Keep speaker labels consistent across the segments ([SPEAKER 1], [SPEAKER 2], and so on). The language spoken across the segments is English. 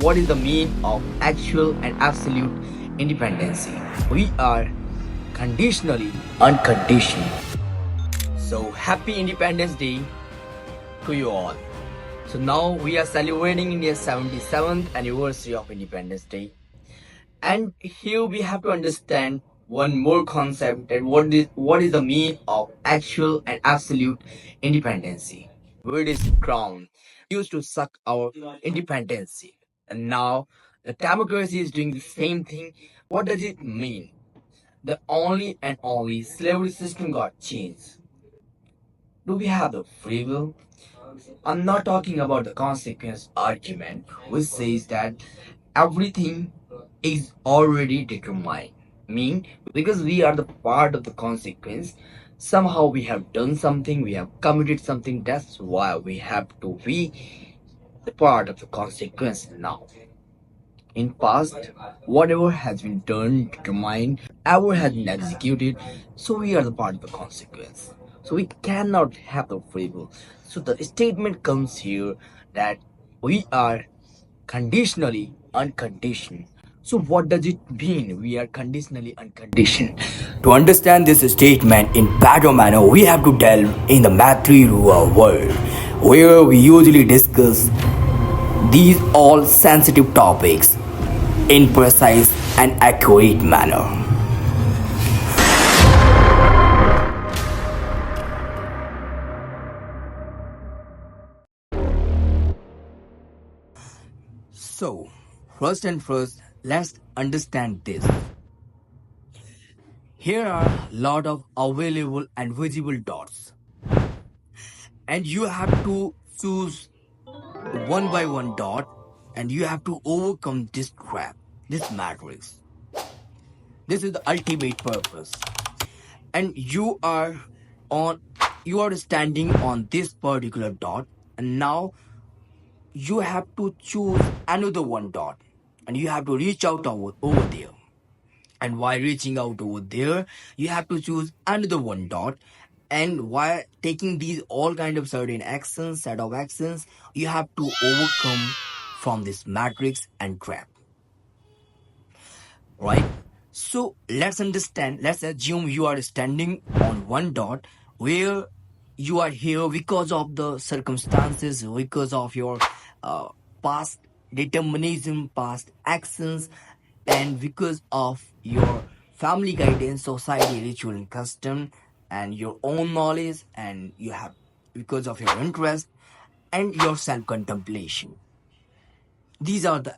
[SPEAKER 1] what is the meaning of actual and absolute independency? We are conditionally unconditioned. So happy Independence Day to you all. So now we are celebrating India's 77th anniversary of Independence Day. And here we have to understand one more concept, that what is the meaning of actual and absolute independency. Where is crown used to suck our independency, and now the democracy is doing the same thing. What does it mean? The only slavery system got changed. Do we have the free will? I'm not talking about the consequence argument, which says that everything is already determined. Mean, because we are the part of the consequence, somehow we have done something, we have committed something, that's why we have to be the part of the consequence now. In past, whatever has been done, determined, ever has been executed, so we are the part of the consequence. So we cannot have the free will. So the statement comes here that we are conditionally unconditioned. So what does it mean we are conditionally unconditioned? To understand this statement in better manner, we have to delve in the material world, where we usually discuss these all sensitive topics in precise and accurate manner. So, first and first, let's understand this. Here are a lot of available and visible dots, and you have to choose one by one dot, and you have to overcome this trap, this matrix. This is the ultimate purpose. And you are standing on this particular dot, and now you have to choose another one dot, and you have to reach out over there. And while reaching out over there, you have to choose another one dot, and while taking these all kind of certain actions, set of actions, you have to overcome from this matrix and trap, right? So let's understand, let's assume you are standing on one dot, where you are here because of the circumstances, because of your past determinism, past actions, and because of your family guidance, society, ritual, and custom, and your own knowledge, and you have because of your interest and your self contemplation. These are the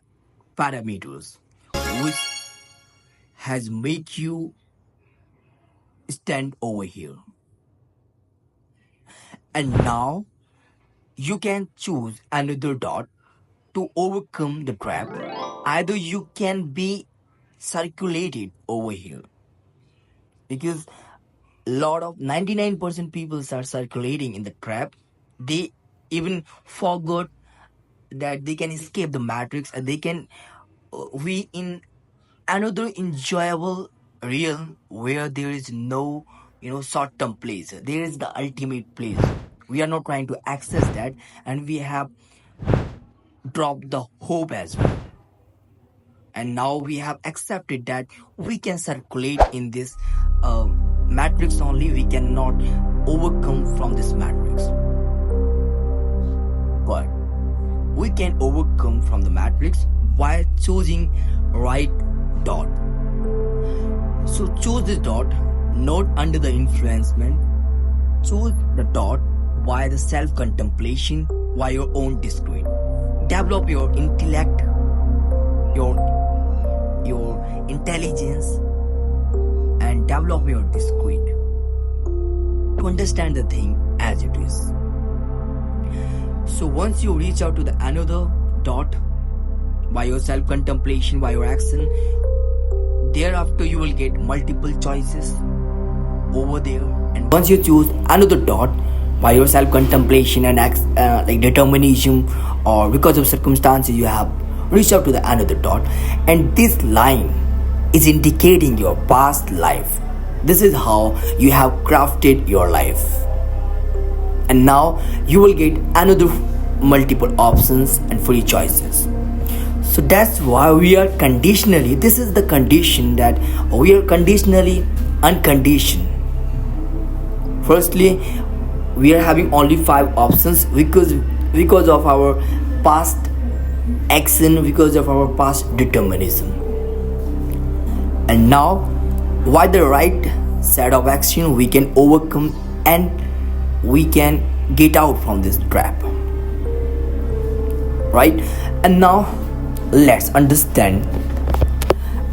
[SPEAKER 1] parameters which has made you stand over here. And now you can choose another dot to overcome the trap. Either you can be circulated over here, because a lot of 99% people are circulating in the trap. They even forgot that they can escape the matrix, and they can be in another enjoyable realm where there is no short-term place. There is the ultimate place. We are not trying to access that, and we have dropped the hope as well. And now we have accepted that we can circulate in this matrix only. We cannot overcome from this matrix, but we can overcome from the matrix while choosing right dot. So choose this dot not under the influencement. Choose the dot while the self-contemplation, while your own discrete. Develop your intellect, your intelligence, and develop your discrete to understand the thing as it is. So once you reach out to the another dot by your self-contemplation, by your action, thereafter you will get multiple choices over there. And once you choose another dot by your self-contemplation and like determination, or because of circumstances, you have reached out to the another dot, and this line is indicating your past life. This is how you have crafted your life, and now you will get another multiple options and free choices. So that's why we are conditionally, this is the condition that we are conditionally unconditioned. Firstly, we are having only five options because of our past action, because of our past determinism. And now, by the right set of action, we can overcome and we can get out from this trap. Right? And now, let's understand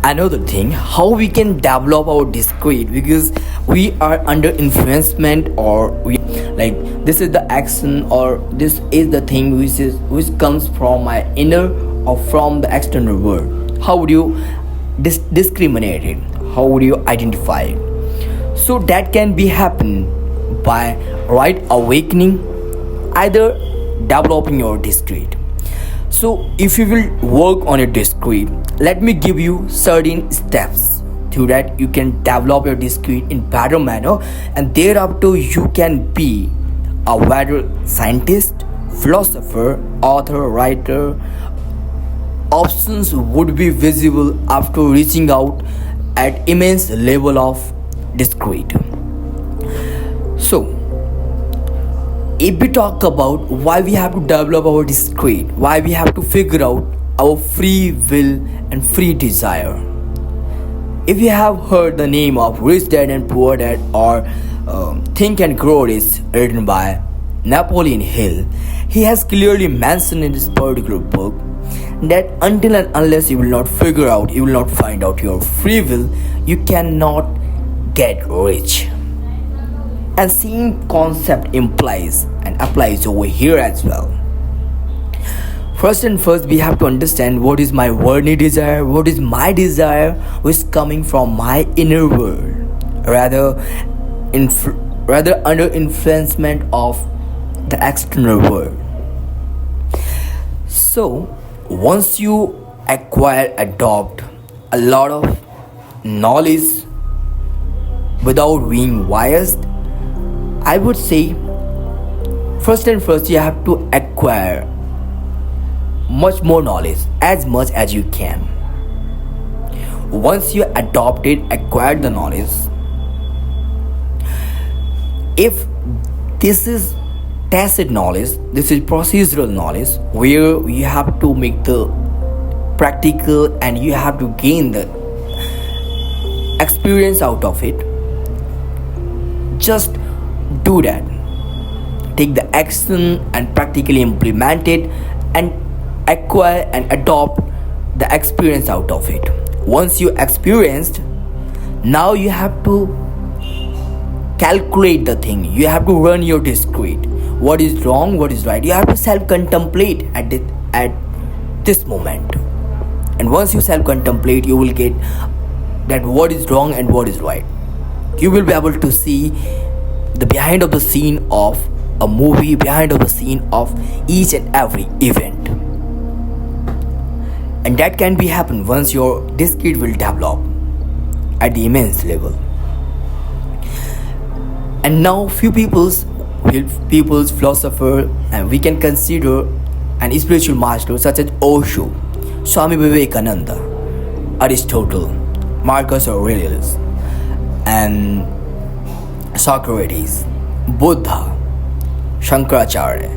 [SPEAKER 1] another thing, how we can develop our discrete, because we are under influencement, or we like this is the action, or this is the thing which comes from my inner or from the external world. How would you discriminate it? How would you identify it? So that can be happen by right awakening, either developing your discrete. So if you will work on your discrete, let me give you certain steps through that you can develop your discrete in better manner, and thereafter you can be a better scientist, philosopher, author, writer. Options would be visible after reaching out at immense level of discrete. So if we talk about why we have to develop our discrete, why we have to figure out our free will and free desire. If you have heard the name of Rich Dad and Poor Dad, or Think and Grow Rich, written by Napoleon Hill, he has clearly mentioned in this particular book that until and unless you will not figure out, you will not find out your free will, you cannot get rich. And same concept implies and applies over here as well. First and first, we have to understand what is my worldly desire, what is my desire, which is coming from my inner world, rather under influencement of the external world. So once you adopt a lot of knowledge without being biased, I would say first and first you have to acquire much more knowledge, as much as you can. Once you acquire the knowledge, if this is tacit knowledge, this is procedural knowledge, where you have to make the practical and you have to gain the experience out of it, just do that. Take the action and practically implement it, and acquire and adopt the experience out of it. Once you experienced, now you have to calculate the thing. You have to run your discrete. What is wrong, what is right. You have to self-contemplate at this moment. And once you self-contemplate, you will get that what is wrong and what is right. You will be able to see the behind of the scene of a movie, behind of the scene of each and every event. And that can be happen once your discrete will develop at the immense level. And now few people's philosopher, and we can consider an spiritual master such as Osho, Swami Vivekananda, Aristotle, Marcus Aurelius, and Socrates, Buddha, Shankaracharya.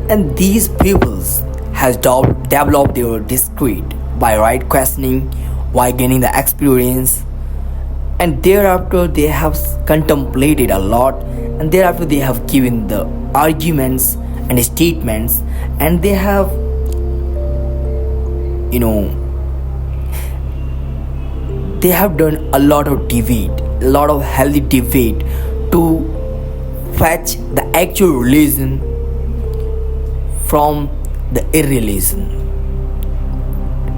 [SPEAKER 1] And these peoples has developed their discrete by right questioning, by gaining the experience, and thereafter they have contemplated a lot, and thereafter they have given the arguments and statements, and they have they have done a lot of debate, a lot of healthy debate to fetch the actual religion from the irreligion.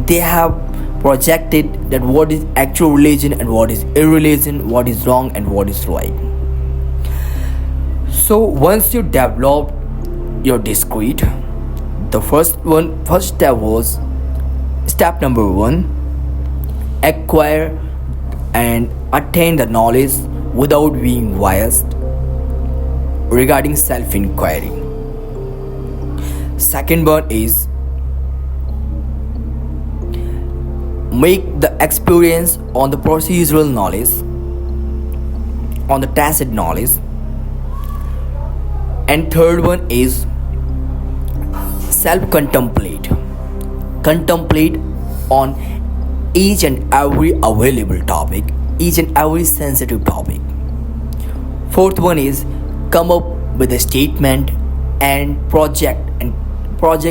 [SPEAKER 1] They have projected that what is actual religion and what is irreligion, what is wrong and what is right. So once you develop your discrete, the first step number 1, acquire and attain the knowledge without being biased regarding self-inquiry. Second one is make the experience on the procedural knowledge, on the tacit knowledge. And third one is self contemplate. Contemplate on each and every available topic, each and every sensitive topic. Fourth one is come up with a statement and project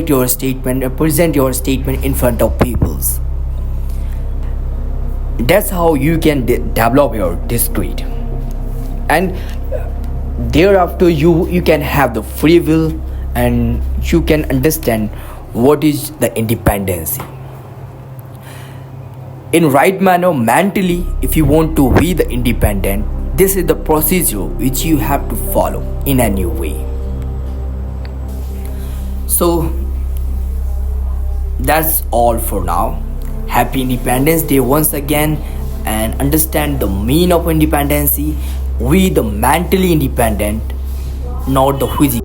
[SPEAKER 1] your statement and present your statement in front of peoples. That's how you can develop your discrete. And thereafter you can have the free will and you can understand what is the independency in right manner mentally. If you want to be the independent, this is the procedure which you have to follow in a new way. So that's all for now. Happy Independence Day once again, and understand the meaning of independency. We the mentally independent, not the physical.